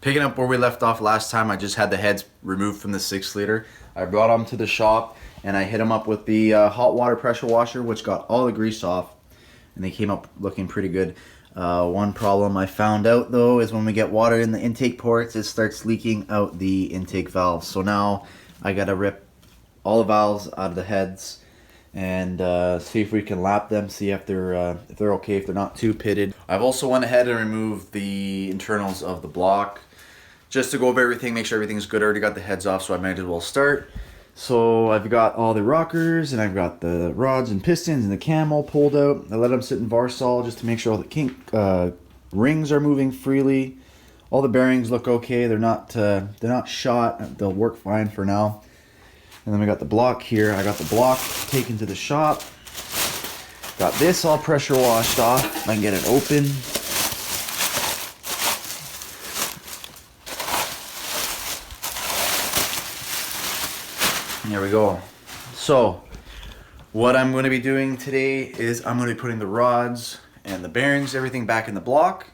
Picking up where we left off last time, I just had the heads removed from the 6-liter. I brought them to the shop and I hit them up with the hot water pressure washer, which got all the grease off, and they came up looking pretty good. One problem I found out though is when we get water in the intake ports, it starts leaking out the intake valves. So now I gotta rip all the valves out of the heads and see if we can lap them, see if they're okay, if they're not too pitted. I've also went ahead and removed the internals of the block just to go over everything, make sure everything's good. I already got the heads off, so I might as well start. So I've got all the rockers and I've got the rods and pistons and the cam all pulled out. I let them sit in Varsol just to make sure all the rings are moving freely. All the bearings look okay. They're not shot. They'll work fine for now. And then we got the block here. I got the block taken to the shop. Got this all pressure washed off. I can get it open. There we go. So what I'm going to be doing today is I'm going to be putting the rods and the bearings, everything back in the block,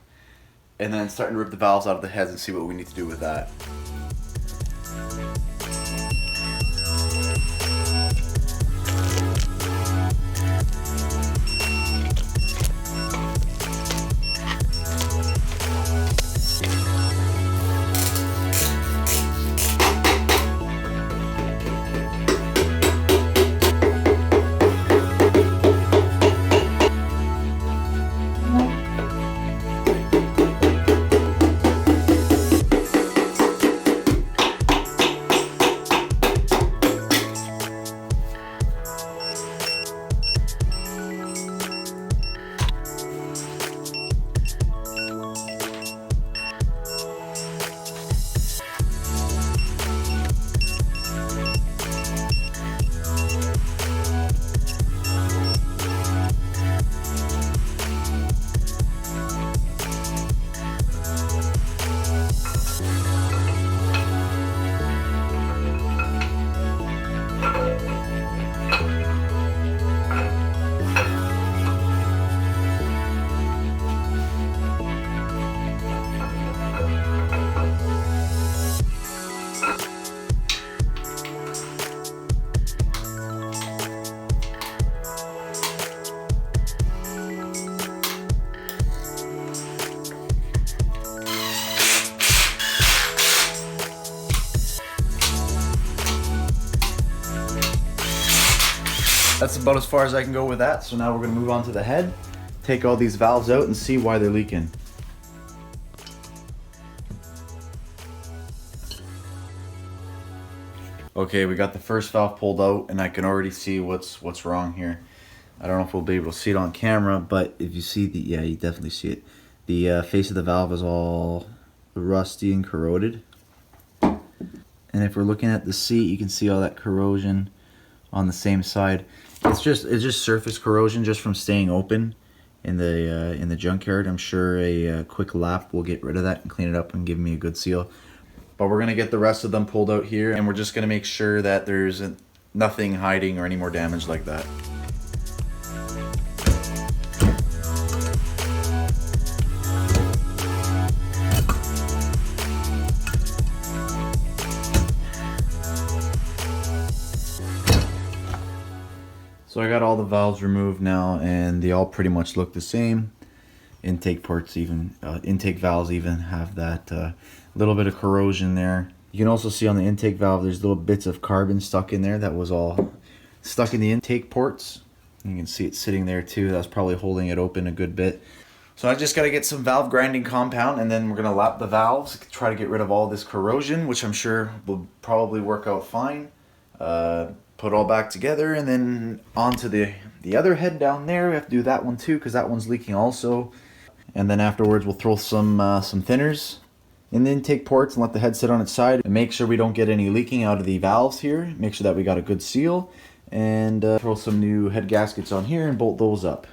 and then starting to rip the valves out of the heads and see what we need to do with that. That's about as far as I can go with that. So now we're going to move on to the head, take all these valves out and see why they're leaking. Okay, we got the first valve pulled out and I can already see what's wrong here. I don't know if we'll be able to see it on camera, but if you see yeah, you definitely see it. The face of the valve is all rusty and corroded. And if we're looking at the seat, you can see all that corrosion on the same side. It's just surface corrosion just from staying open in the junkyard. I'm sure a quick lap will get rid of that and clean it up and give me a good seal. But we're gonna get the rest of them pulled out here, and we're just gonna make sure that there's nothing hiding or any more damage like that. So I got all the valves removed now, and they all pretty much look the same. Intake valves even have that little bit of corrosion there. You can also see on the intake valve there's little bits of carbon stuck in there that was all stuck in the intake ports. You can see it sitting there too. That's probably holding it open a good bit. So I just got to get some valve grinding compound, and then we're going to lap the valves, try to get rid of all this corrosion, which I'm sure will probably work out fine. Put all back together, and then onto the other head down there. We have to do that one too because that one's leaking also. And then afterwards we'll throw some thinners in the intake ports and let the head sit on its side and make sure we don't get any leaking out of the valves here. Make sure that we got a good seal, and throw some new head gaskets on here and bolt those up.